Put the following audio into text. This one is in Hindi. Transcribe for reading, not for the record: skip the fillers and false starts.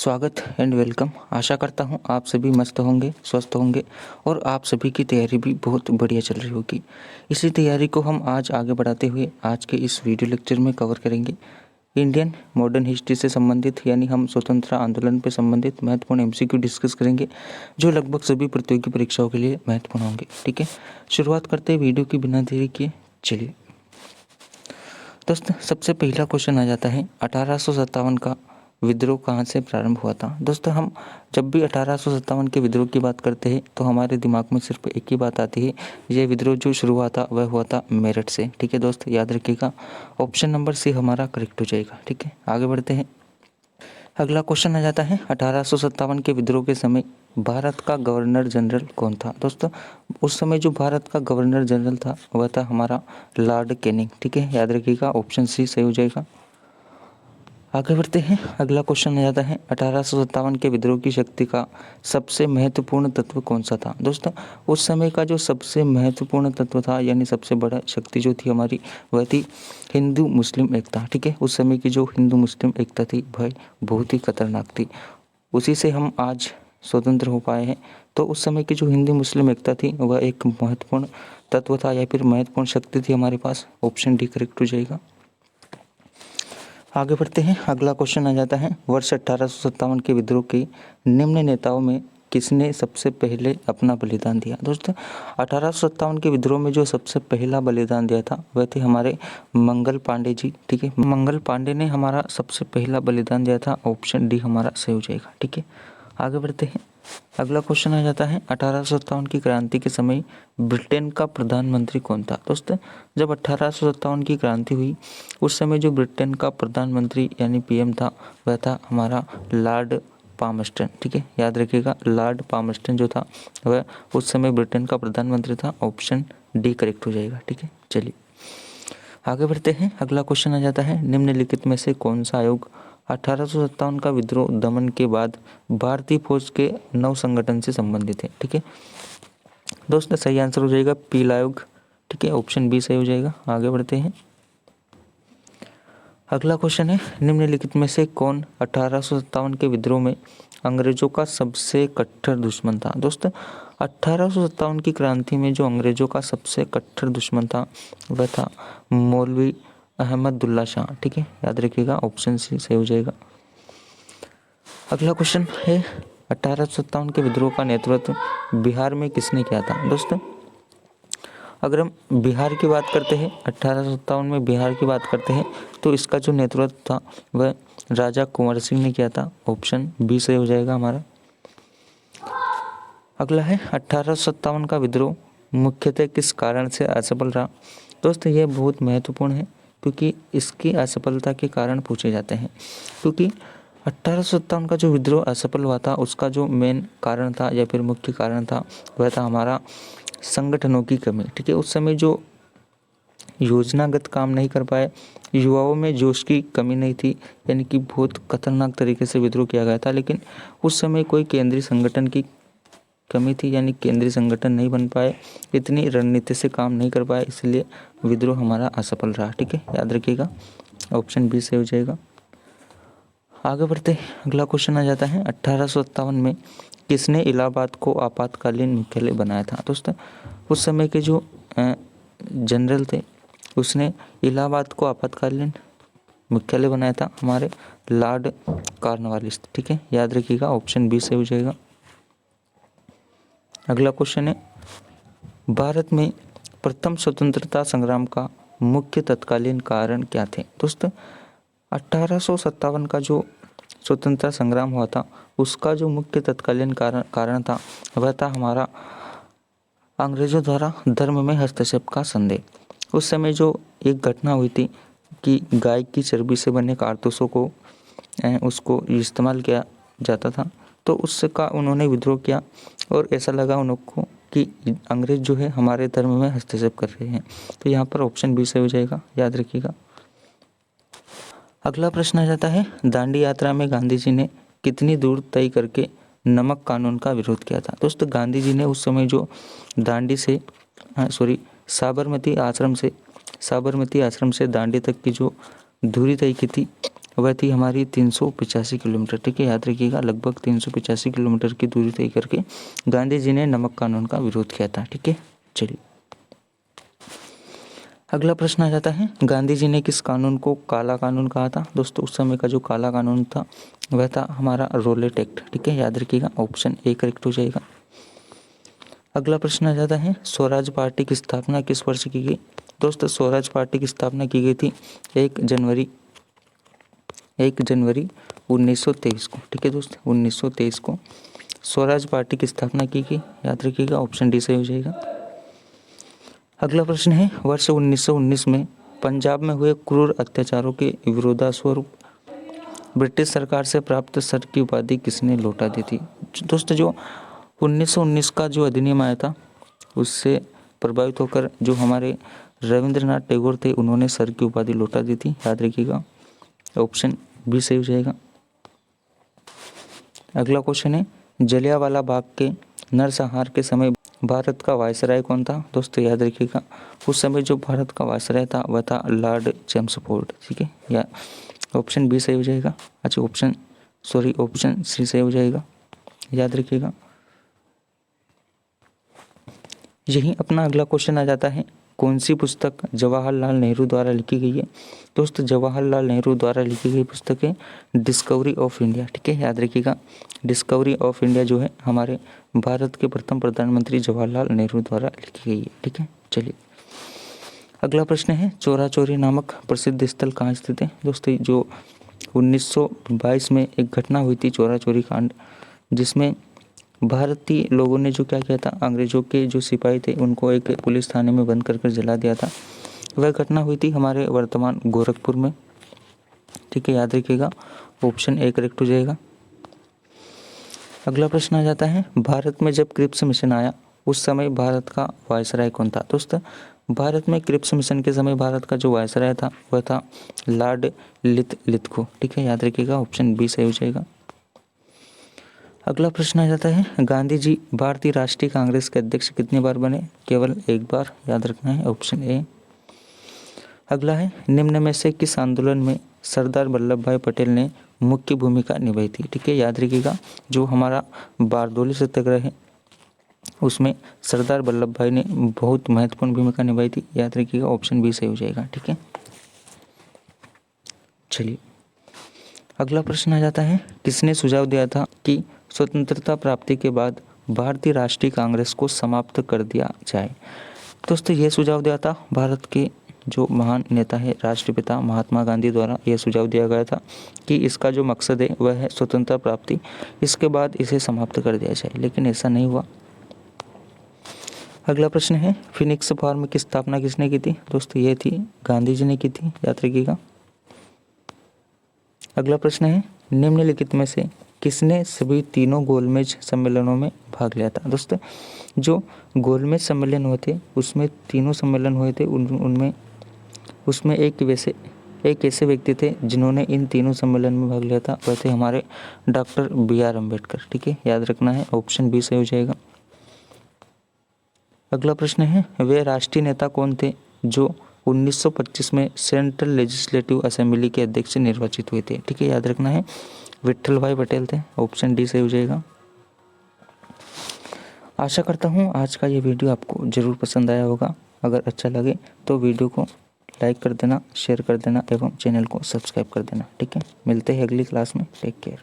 स्वागत एंड वेलकम। आशा करता हूँ आप सभी मस्त होंगे, स्वस्थ होंगे और आप सभी की तैयारी भी बहुत बढ़िया चल रही होगी। इसी तैयारी को हम आज आगे बढ़ाते हुए आज के इस वीडियो लेक्चर में कवर करेंगे। इंडियन मॉडर्न हिस्ट्री से संबंधित यानी हम स्वतंत्रता आंदोलन पर संबंधित महत्वपूर्ण एमसीक्यू डिस्कस करेंगे जो लगभग सभी प्रतियोगी परीक्षाओं के लिए महत्वपूर्ण होंगे। ठीक है, शुरुआत करते हैं वीडियो की बिना देरी किए। चलिए दोस्तों, सबसे पहला क्वेश्चन आ जाता है 1857 का विद्रोह कहाँ से प्रारंभ हुआ था। दोस्तों, हम जब भी 1857 के विद्रोह की बात करते हैं तो हमारे दिमाग में सिर्फ एक ही बात आती है, यह विद्रोह जो शुरू हुआ था वह हुआ था मेरठ से। ठीक है दोस्त, याद रखिएगा, ऑप्शन नंबर सी हमारा करेक्ट हो जाएगा। ठीक है, आगे बढ़ते हैं। अगला क्वेश्चन आ जाता है 1857 के विद्रोह के समय भारत का गवर्नर जनरल कौन था। दोस्तों, उस समय जो भारत का गवर्नर जनरल था वह था हमारा लॉर्ड कैनिंग। ठीक है, याद रखिएगा, ऑप्शन सी सही हो जाएगा। आगे बढ़ते हैं। अगला क्वेश्चन आ जाता है 1857 के विद्रोह की शक्ति का सबसे महत्वपूर्ण तत्व कौन सा था। दोस्तों, उस समय का जो सबसे महत्वपूर्ण तत्व था यानी सबसे बड़ा शक्ति जो थी हमारी वह थी हिंदू मुस्लिम एकता। ठीक है, उस समय की जो हिंदू मुस्लिम एकता थी वह बहुत ही खतरनाक थी। उसी से हम आज स्वतंत्र हो पाए हैं। तो उस समय की जो हिंदू मुस्लिम एकता थी वह एक महत्वपूर्ण तत्व था या फिर महत्वपूर्ण शक्ति थी हमारे पास। ऑप्शन डी करेक्ट हो जाएगा। आगे बढ़ते हैं। अगला क्वेश्चन आ जाता है वर्ष 1857 के विद्रोह के निम्न नेताओं में किसने सबसे पहले अपना बलिदान दिया। दोस्तों, 1857 के विद्रोह में जो सबसे पहला बलिदान दिया था वह थे हमारे मंगल पांडे जी। ठीक है, मंगल पांडे ने हमारा सबसे पहला बलिदान दिया था। ऑप्शन डी हमारा सही हो जाएगा। ठीक है, आगे बढ़ते हैं। अगला क्वेश्चन आ जाता है 1857 की क्रांति के समय ब्रिटेन का प्रधानमंत्री कौन था। दोस्तों, जब 1857 की क्रांति हुई उस समय जो ब्रिटेन का प्रधानमंत्री यानी पीएम था वह था हमारा लॉर्ड पामस्टन। ठीक है, याद रखिएगा, लॉर्ड पामस्टन जो था वह उस समय ब्रिटेन का प्रधानमंत्री था। ऑप्शन डी करेक्ट हो जाएगा। ठीक है, चलिए आगे बढ़ते हैं। अगला क्वेश्चन आ जाता है निम्नलिखित में से कौन सा आयोग 1857 का विद्रोह दमन के बाद भारतीय फौज के नव संगठन से संबंधित है। ठीक है दोस्तों, सही आंसर हो जाएगा पीला आयोग। ठीक है, ऑप्शन बी सही हो जाएगा। आगे बढ़ते हैं। अगला क्वेश्चन है निम्नलिखित में से कौन 1857 के विद्रोह में अंग्रेजों का सबसे कट्टर दुश्मन था। दोस्तों, 1857 की क्रांति में जो अंग्रेजों का सबसे कट्टर दुश्मन था वह था मौलवी अहमदुल्ला शाह। ठीक है, याद रखिएगा, ऑप्शन सी सही हो जाएगा। अगला क्वेश्चन है 1857 के विद्रोह का नेतृत्व बिहार में किसने किया था। दोस्तों, अगर हम बिहार की बात करते हैं 1857 में बिहार की बात करते हैं तो इसका जो नेतृत्व था वह राजा कुंवर सिंह ने किया था। ऑप्शन बी सही हो जाएगा हमारा। अगला है 1857 का विद्रोह मुख्यतः किस कारण से असफल रहा। दोस्तों, यह बहुत महत्वपूर्ण है क्योंकि इसकी असफलता के कारण पूछे जाते हैं। क्योंकि 1857 का जो विद्रोह असफल हुआ था उसका जो मेन कारण था या फिर मुख्य कारण था वह था हमारा संगठनों की कमी। ठीक है, उस समय जो योजनागत काम नहीं कर पाए, युवाओं में जोश की कमी नहीं थी, यानी कि बहुत खतरनाक तरीके से विद्रोह किया गया था। लेकिन उस समय कोई केंद्रीय संगठन की कमी थी, यानी केंद्रीय संगठन नहीं बन पाए, इतनी रणनीति से काम नहीं कर पाए, इसलिए विद्रोह हमारा असफल रहा। ठीक है, याद रखिएगा, ऑप्शन बी से हो जाएगा। आगे बढ़ते अगला क्वेश्चन आ जाता है 1857 में किसने इलाहाबाद को आपातकालीन मुख्यालय बनाया था। दोस्तों, उस समय के जो जनरल थे उसने इलाहाबाद को आपातकालीन मुख्यालय बनाया था हमारे लॉर्ड कॉर्नवालिस। ठीक है, याद रखिएगा, ऑप्शन बी से हो जाएगा। अगला क्वेश्चन है भारत में प्रथम स्वतंत्रता संग्राम का मुख्य तत्कालीन कारण क्या थे। दोस्तों, 1857 का जो स्वतंत्रता संग्राम हुआ था उसका जो मुख्य तत्कालीन कारण था वह था हमारा अंग्रेजों द्वारा धर्म में हस्तक्षेप का संदेह। उस समय जो एक घटना हुई थी कि गाय की चर्बी से बने कारतूसों को उसको इस्तेमाल किया जाता था, तो उसका उन्होंने विद्रोह किया और ऐसा लगा उनको कि अंग्रेज जो है हमारे धर्म में हस्तक्षेप कर रहे हैं। तो यहाँ पर ऑप्शन बी सही हो जाएगा, याद रखिएगा। अगला प्रश्न आ जाता है दांडी यात्रा में गांधी जी ने कितनी दूर तय करके नमक कानून का विरोध किया था। दोस्तों, गांधी जी ने उस समय जो दांडी से साबरमती आश्रम से दांडी तक की जो दूरी तय की थी वह थी हमारी 385 किलोमीटर। ठीक है, याद रखिएगा, लगभग 385 किलोमीटर की दूरी तय करके गांधी जी ने नमक कानून का विरोध किया था। ठीक है, चलिए अगला प्रश्न आ जाता है, गांधी जी ने किस कानून को काला कानून कहा था? दोस्तों उस समय का जो काला कानून था वह था हमारा रोलेट एक्ट। ठीक है, याद रखिएगा, ऑप्शन ए करेक्ट हो जाएगा। अगला प्रश्न आ जाता है, स्वराज पार्टी की स्थापना किस वर्ष की गई? दोस्तों स्वराज पार्टी की स्थापना की गई थी 1 जनवरी 1923 को। ठीक है दोस्त, 1923 को स्वराज पार्टी की स्थापना की गई। याद रखिएगा, ऑप्शन डी सही हो जाएगा। अगला प्रश्न है, वर्ष 1919 में पंजाब में हुए क्रूर अत्याचारों के विरोधास्वरूप ब्रिटिश सरकार से प्राप्त सर की उपाधि किसने लौटा दी थी? दोस्तों जो 1919 का जो अधिनियम आया था उससे प्रभावित होकर जो हमारे रविंद्रनाथ टैगोर थे उन्होंने सर की उपाधि लौटा दी थी। याद रखिएगा, ऑप्शन बी सही हो जाएगा। अगला क्वेश्चन है, जलियांवाला बाग के नरसंहार के समय भारत का वायसराय कौन था? दोस्तों याद रखिएगा, उस समय जो भारत का वायसराय था वह था लॉर्ड चेम्सफोर्ड। ठीक है, या ऑप्शन बी सही हो जाएगा। अच्छा ऑप्शन सी सही हो जाएगा। याद रखिएगा। यही अपना अगला क्वेश्चन आ जाता है, कौन सी पुस्तक जवाहरलाल नेहरू द्वारा लिखी गई है? दोस्तों जवाहरलाल नेहरू द्वारा लिखी गई पुस्तक है डिस्कवरी ऑफ इंडिया। ठीक है, याद रखिएगा, डिस्कवरी ऑफ इंडिया जो है हमारे भारत के प्रथम प्रधानमंत्री जवाहरलाल नेहरू द्वारा लिखी गई है। ठीक है, चलिए अगला प्रश्न है, चोरा चोरी नामक प्रसिद्ध स्थल कहाँ स्थित है? दोस्तों जो 1922 में एक घटना हुई थी चोरा चोरी कांड, जिसमें भारतीय लोगों ने जो क्या किया था, अंग्रेजों के जो सिपाही थे उनको एक पुलिस थाने में बंद कर जला दिया था। वह घटना हुई थी हमारे वर्तमान गोरखपुर में। ठीक है, याद रखिएगा, ऑप्शन ए करेक्ट हो जाएगा। अगला प्रश्न आ जाता है, भारत में जब क्रिप्स मिशन आया उस समय भारत का वायसराय कौन था? दोस्तों भारत में क्रिप्स मिशन के समय भारत का जो वायसराय था वह था लॉर्ड लिथगो। ठीक है, याद रखिएगा, ऑप्शन बी सही हो जाएगा। अगला प्रश्न आ जाता है, गांधी जी भारतीय राष्ट्रीय कांग्रेस के अध्यक्ष कितनी बार बने? केवल एक बार। याद रखना है, ऑप्शन ए। अगला है, निम्न में से किस आंदोलन में सरदार वल्लभ भाई पटेल ने मुख्य भूमिका निभाई थी? ठीक है, याद रखिएगा, जो हमारा बारदौली सत्याग्रह है उसमें सरदार वल्लभ भाई ने बहुत महत्वपूर्ण भूमिका निभाई थी। याद रखिएगा, ऑप्शन बी सही हो जाएगा। ठीक है, चलिए अगला प्रश्न आ जाता है, किसने सुझाव दिया था कि स्वतंत्रता प्राप्ति के बाद भारतीय राष्ट्रीय कांग्रेस को समाप्त कर दिया जाए? दोस्तों ये सुझाव दिया था भारत के जो महान नेता है राष्ट्रपिता महात्मा गांधी द्वारा यह सुझाव दिया गया था कि इसका जो मकसद है वह है स्वतंत्रता प्राप्ति, इसके बाद इसे समाप्त कर दिया जाए, लेकिन ऐसा नहीं हुआ। अगला प्रश्न है, फिनिक्स फार्म की स्थापना किसने की थी? दोस्तों ये थी गांधी जी ने की थी। याद रखिएगा। अगला प्रश्न है, निम्नलिखित में से किसने सभी तीनों गोलमेज सम्मेलनों में भाग लिया था? दोस्तों जो गोलमेज सम्मेलन हुए थे उसमें तीनों सम्मेलन हुए थे, उनमें उसमें एक ऐसे व्यक्ति थे जिन्होंने इन तीनों सम्मेलन में भाग लिया था, वह थे हमारे डॉक्टर बी.आर. अम्बेडकर। ठीक है, याद रखना है, ऑप्शन बी सही हो जाएगा। अगला प्रश्न है, वे राष्ट्रीय नेता कौन थे जो 1925 में सेंट्रल लेजिस्लेटिव असेंबली के अध्यक्ष निर्वाचित हुए थे? ठीक है, याद रखना है, विट्ठल भाई पटेल थे। ऑप्शन डी सही हो जाएगा। आशा करता हूँ आज का ये वीडियो आपको ज़रूर पसंद आया होगा। अगर अच्छा लगे तो वीडियो को लाइक कर देना, शेयर कर देना एवं चैनल को सब्सक्राइब कर देना। ठीक है, मिलते हैं अगली क्लास में। Take care.